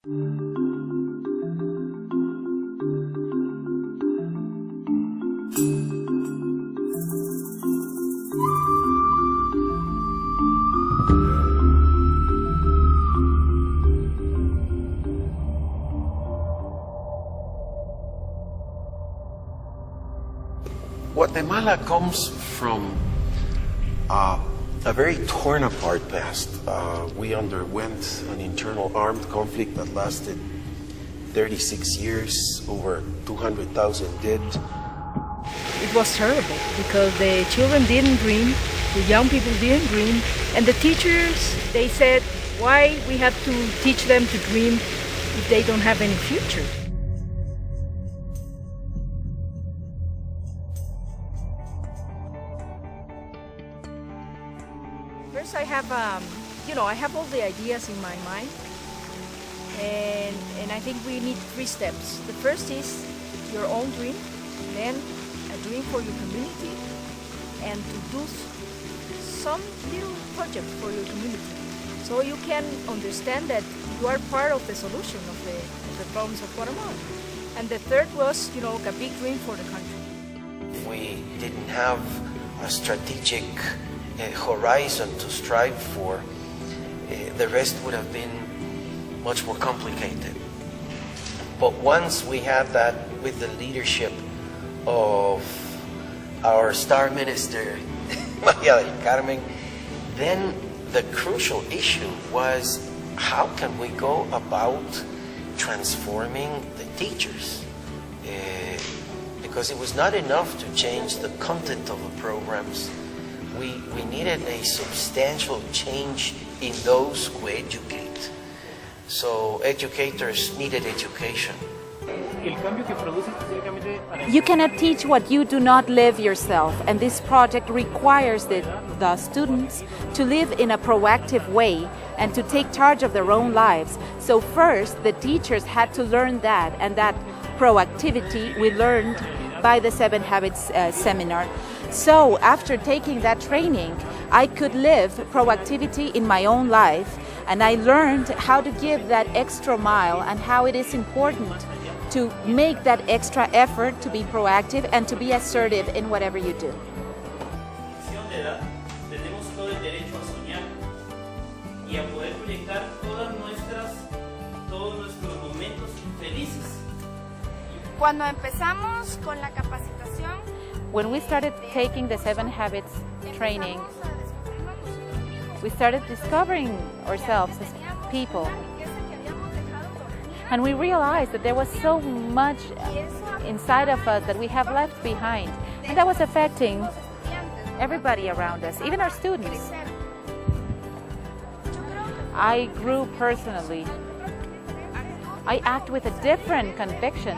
Guatemala comes from a very torn apart past. We underwent an internal armed conflict that lasted 36 years, over 200,000 dead. It was terrible because the children didn't dream, the young people didn't dream, and the teachers, they said, why we have to teach them to dream if they don't have any future? First, I have, I have all the ideas in my mind, and I think we need 3 steps. The first is your own dream, then a dream for your community, and to do some little project for your community, so you can understand that you are part of the solution of the problems of Guatemala. And the third was, a big dream for the country. If we didn't have a strategic horizon to strive for, the rest would have been much more complicated. But once we had that with the leadership of our star minister, Maria del Carmen, then the crucial issue was, how can we go about transforming the teachers? Because it was not enough to change the content of the programs. We needed a substantial change in those who educate. So educators needed education. You cannot teach what you do not live yourself, and this project requires the students to live in a proactive way and to take charge of their own lives. So first, the teachers had to learn that, and that proactivity we learned by the 7 Habits seminar. So after taking that training, I could live proactivity in my own life, and I learned how to give that extra mile and how it is important to make that extra effort to be proactive and to be assertive in whatever you do. Cuando empezamos con la capacitación, when we started taking the 7 Habits training, we started discovering ourselves as people. And we realized that there was so much inside of us that we have left behind. And that was affecting everybody around us, even our students. I grew personally. I act with a different conviction.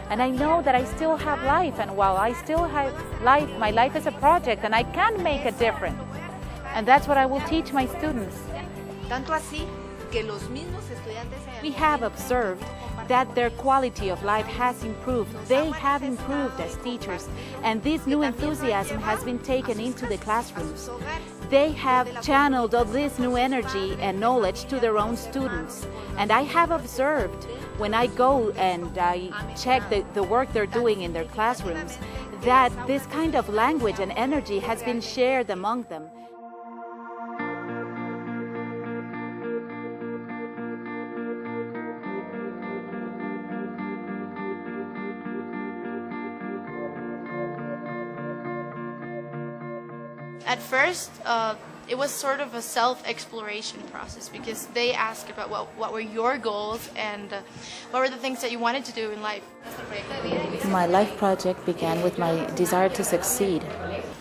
And I know that I still have life, and while I still have life, my life is a project, and I can make a difference. And that's what I will teach my students. We have observed that their quality of life has improved. They have improved as teachers, and this new enthusiasm has been taken into the classrooms. They have channeled all this new energy and knowledge to their own students. And I have observed, when I go and I check the work they're doing in their classrooms, that this kind of language and energy has been shared among them. At first, it was sort of a self-exploration process, because they asked about what were your goals and what were the things that you wanted to do in life. My life project began with my desire to succeed.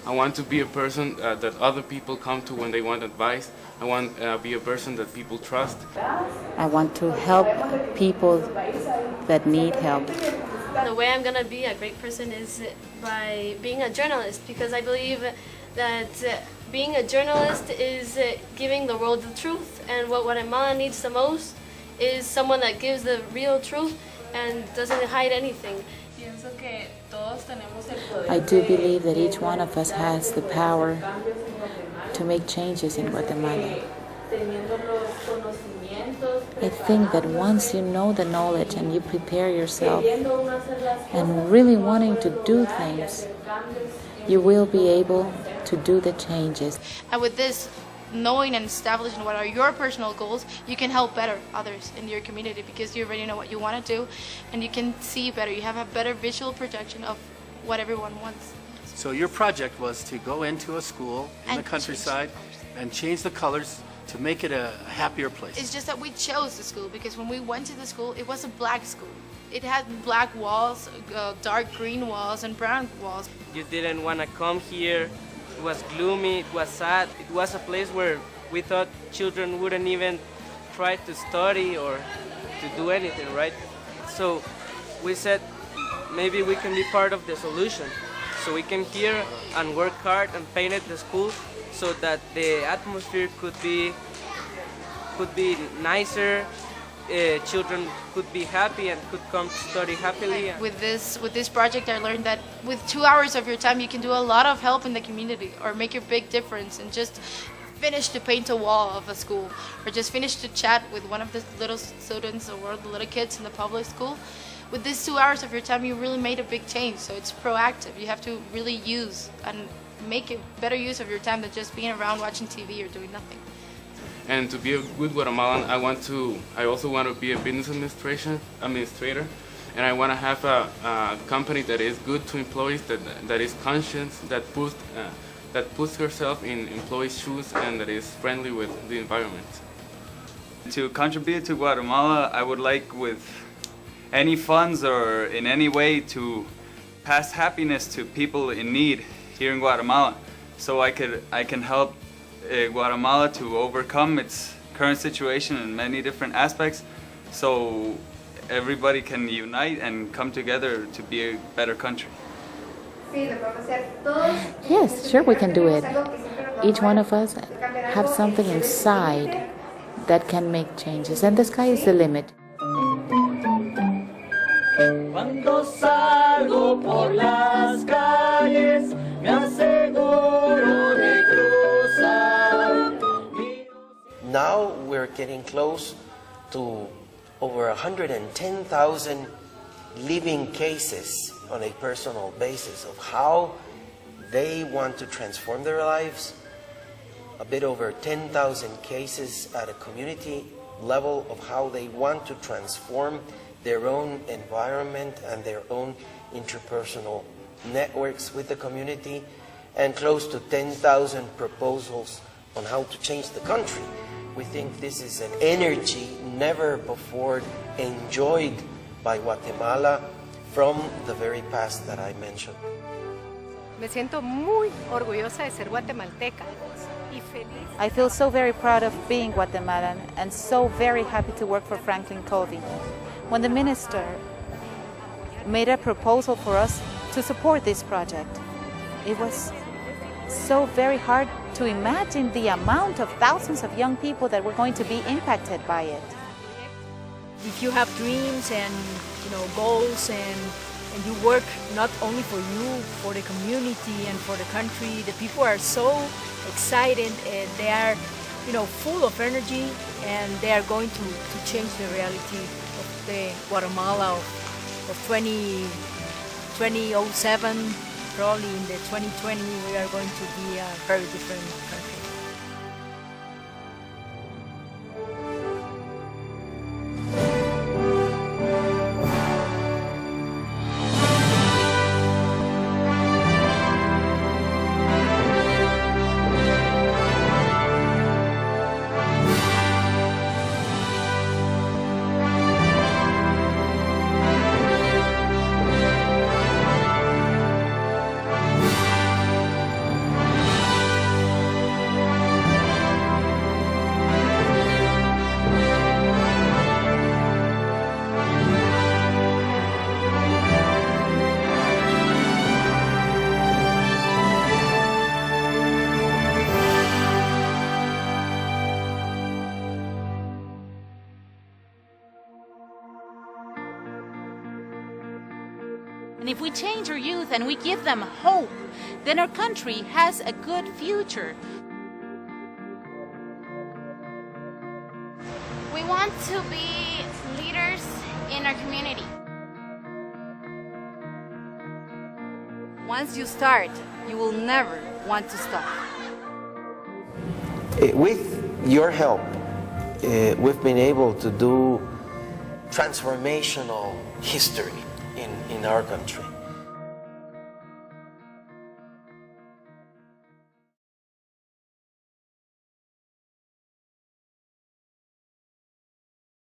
I want to be a person that other people come to when they want advice. I want to be a person that people trust. I want to help people that need help. The way I'm going to be a great person is by being a journalist, because I believe that being a journalist is giving the world the truth, and what Guatemala needs the most is someone that gives the real truth and doesn't hide anything. I do believe that each one of us has the power to make changes in Guatemala. I think that once you know the knowledge and you prepare yourself and really wanting to do things, you will be able to do the changes. And with this, knowing and establishing what are your personal goals, you can help better others in your community because you already know what you want to do and you can see better. You have a better visual projection of what everyone wants. So your project was to go into a school in the countryside and change the colors to make it a happier place. It's just that we chose the school because when we went to the school, it was a black school. It had black walls, dark green walls, and brown walls. You didn't want to come here. It was gloomy, it was sad. It was a place where we thought children wouldn't even try to study or to do anything, right? So we said maybe we can be part of the solution. So we came here and work hard and painted the school so that the atmosphere could be nicer. Children could be happy and could come to study happily. With this project, I learned that with 2 hours of your time, you can do a lot of help in the community or make a big difference and just finish to paint a wall of a school or just finish to chat with one of the little students or the little kids in the public school. With these 2 hours of your time, you really made a big change. So it's proactive. You have to really use and make a better use of your time than just being around watching TV or doing nothing. And to be a good Guatemalan, I also want to be a business administrator, and I want to have a company that is good to employees, that is conscious, that puts herself in employees' shoes, and that is friendly with the environment. To contribute to Guatemala, I would like with any funds or in any way to pass happiness to people in need here in Guatemala, so I can help Guatemala to overcome its current situation in many different aspects, so everybody can unite and come together to be a better country. Yes, sure we can do it. Each one of us have something inside that can make changes, and the sky is the limit. Cuando salgo por las calles, me aseguro de cruzar. Now we're getting close to over 110,000 living cases on a personal basis of how they want to transform their lives. A bit over 10,000 cases at a community level of how they want to transform their own environment and their own interpersonal networks with the community, and close to 10,000 proposals on how to change the country. We think this is an energy never before enjoyed by Guatemala from the very past that I mentioned. Me siento muy orgullosa de ser guatemalteca y feliz. I feel so very proud of being Guatemalan and so very happy to work for Franklin Covey. When the minister made a proposal for us to support this project, it was so very hard to imagine the amount of thousands of young people that were going to be impacted by it. If you have dreams and goals and you work not only for you, for the community and for the country, the people are so excited and they are full of energy, and they are going to change the reality of the Guatemala of 2007. Probably in the 2020 we are going to be a very different country. And if we change our youth and we give them hope, then our country has a good future. We want to be leaders in our community. Once you start, you will never want to stop. With your help, we've been able to do transformational history in our country.